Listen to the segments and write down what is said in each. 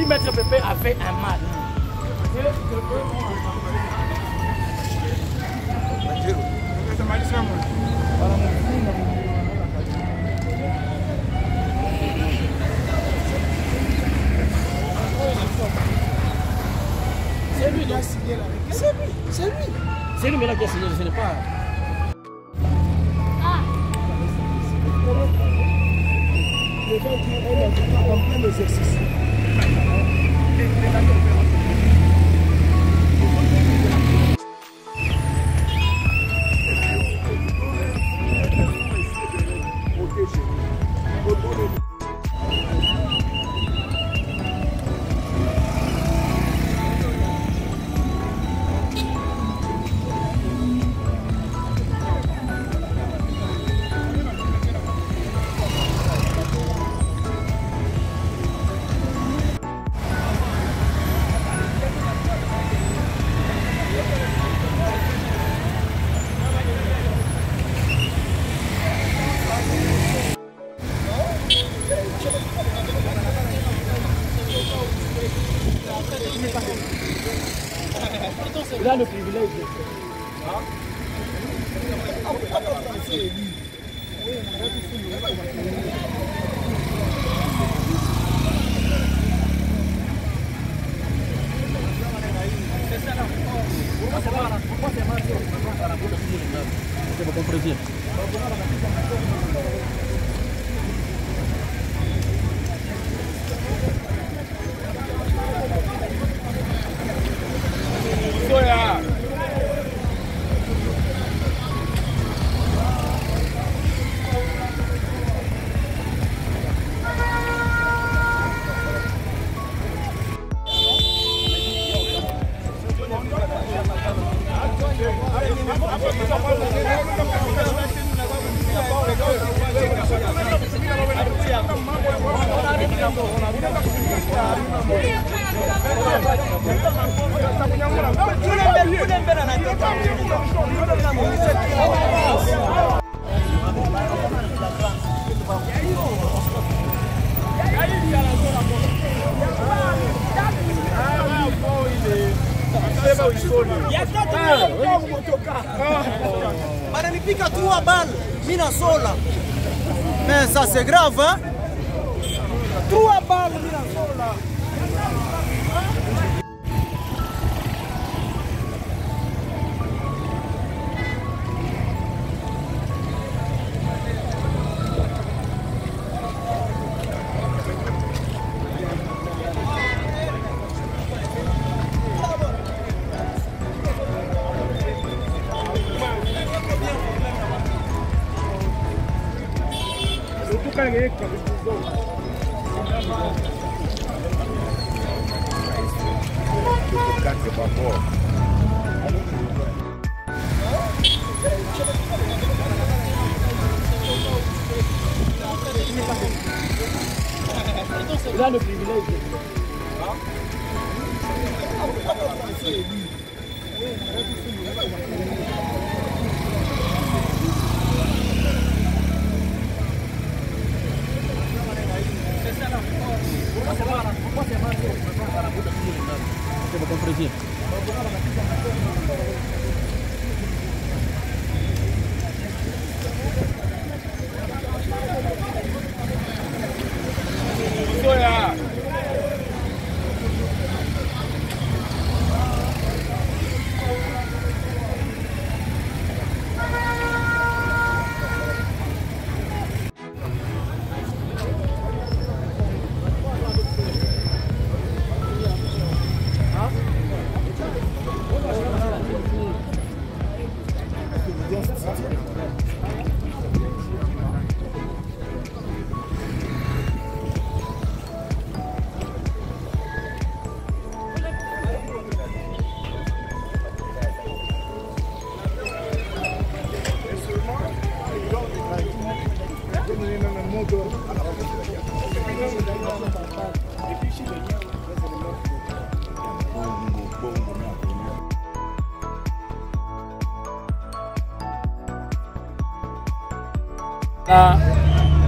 lui, Maître Pépé a fait un mal. C'est lui qui a signé là. C'est lui. C'est lui qui a signé, ce n'est pas. Les gens qui ont en plein exercice. Il a le privilège de Bananipika 3 balles, mina sola. Mais ça c'est grave, hein? 3 balles, mina sola. Il a le privilège de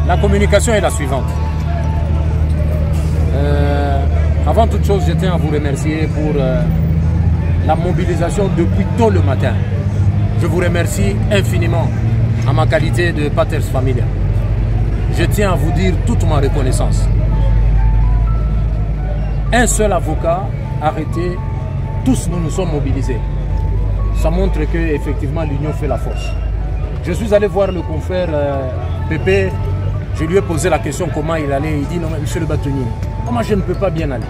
La communication est la suivante. Avant toute chose, je tiens à vous remercier pour la mobilisation depuis tôt le matin. Je vous remercie infiniment en ma qualité de Paters Familia. Je tiens à vous dire toute ma reconnaissance. Un seul avocat arrêté, tous nous nous sommes mobilisés. Ça montre que effectivement l'union fait la force. Je suis allé voir le confrère Pépé, je lui ai posé la question comment il allait. Il dit non mais monsieur le bâtonnier, comment je ne peux pas bien aller?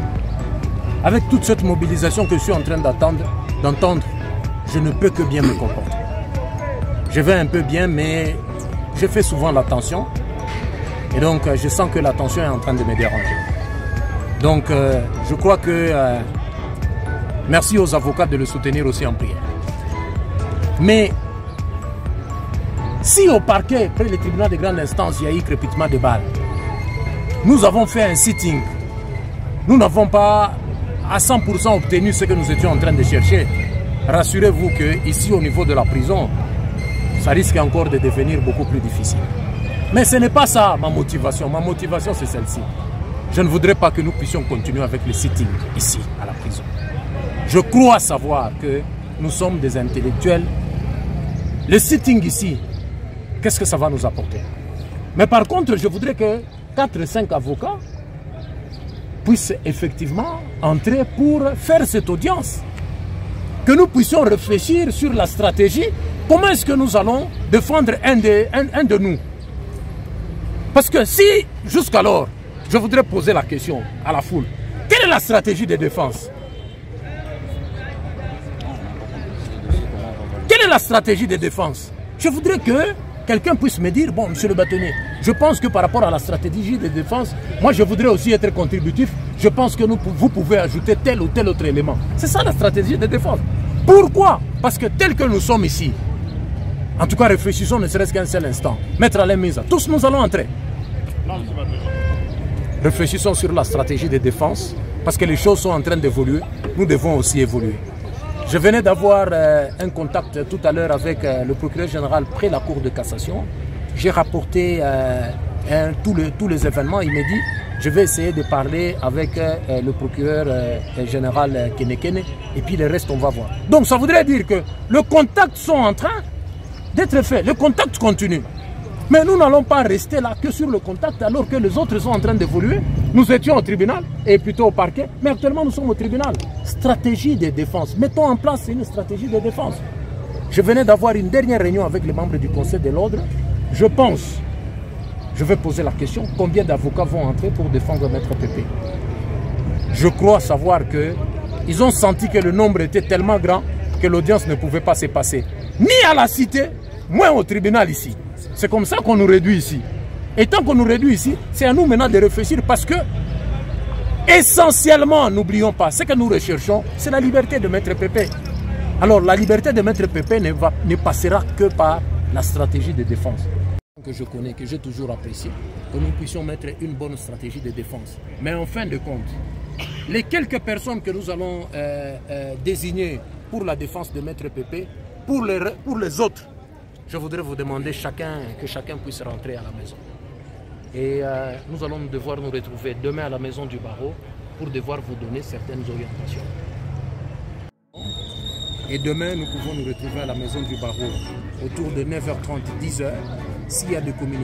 Avec toute cette mobilisation que je suis en train d'entendre, je ne peux que bien me comporter. Je vais un peu bien, mais je fais souvent l'attention. Et donc, je sens que l'attention est en train de me déranger. Donc, je crois que merci aux avocats de le soutenir aussi en prière. Mais, si au parquet, près du tribunal de grande instance, il y a eu crépitement de balles, nous avons fait un sitting. Nous n'avons pas à 100% obtenu ce que nous étions en train de chercher. Rassurez-vous qu'ici, au niveau de la prison, ça risque encore de devenir beaucoup plus difficile. Mais ce n'est pas ça ma motivation. Ma motivation, c'est celle-ci. Je ne voudrais pas que nous puissions continuer avec le sitting ici, à la prison. Je crois savoir que nous sommes des intellectuels. Le sitting ici, qu'est-ce que ça va nous apporter? Mais par contre, je voudrais que 4 ou 5 avocats puissent effectivement entrer pour faire cette audience. Que nous puissions réfléchir sur la stratégie. Comment est-ce que nous allons défendre un de nous? Parce que si, jusqu'alors, je voudrais poser la question à la foule, quelle est la stratégie de défense? Quelle est la stratégie de défense? Je voudrais que quelqu'un puisse me dire, bon, monsieur le bâtonnier, je pense que par rapport à la stratégie de défense, moi je voudrais aussi être contributif, je pense que vous pouvez ajouter tel ou tel autre élément. C'est ça la stratégie de défense. Pourquoi? Parce que tel que nous sommes ici, en tout cas réfléchissons ne serait-ce qu'un seul instant, mettre à la mise, tous nous allons entrer. Réfléchissons sur la stratégie de défense, parce que les choses sont en train d'évoluer, nous devons aussi évoluer. Je venais d'avoir un contact tout à l'heure avec le procureur général près la Cour de cassation. J'ai rapporté tous les événements. Il m'a dit, je vais essayer de parler avec le procureur général Kenekene et puis le reste, on va voir. Donc ça voudrait dire que les contacts sont en train d'être faits. Le contact continue. Mais nous n'allons pas rester là que sur le contact alors que les autres sont en train d'évoluer. Nous étions au tribunal et plutôt au parquet, mais actuellement nous sommes au tribunal. Stratégie de défense. Mettons en place une stratégie de défense. Je venais d'avoir une dernière réunion avec les membres du Conseil de l'ordre. Je pense, je vais poser la question, combien d'avocats vont entrer pour défendre Maître Pépé? Je crois savoir qu'ils ont senti que le nombre était tellement grand que l'audience ne pouvait pas se passer. Ni à la cité, moins au tribunal ici. C'est comme ça qu'on nous réduit ici. Et tant qu'on nous réduit ici, c'est à nous maintenant de réfléchir parce que, essentiellement, n'oublions pas, ce que nous recherchons, c'est la liberté de Maître Pépé. Alors, la liberté de Maître Pépé ne passera que par la stratégie de défense. Que je connais, que j'ai toujours apprécié, que nous puissions mettre une bonne stratégie de défense. Mais en fin de compte, les quelques personnes que nous allons désigner pour la défense de Maître Pépé, pour les autres, je voudrais vous demander que chacun puisse rentrer à la maison. Et nous allons devoir nous retrouver demain à la maison du barreau pour devoir vous donner certaines orientations. Et demain, nous pouvons nous retrouver à la maison du barreau autour de 9h30, 10h, s'il y a des communications.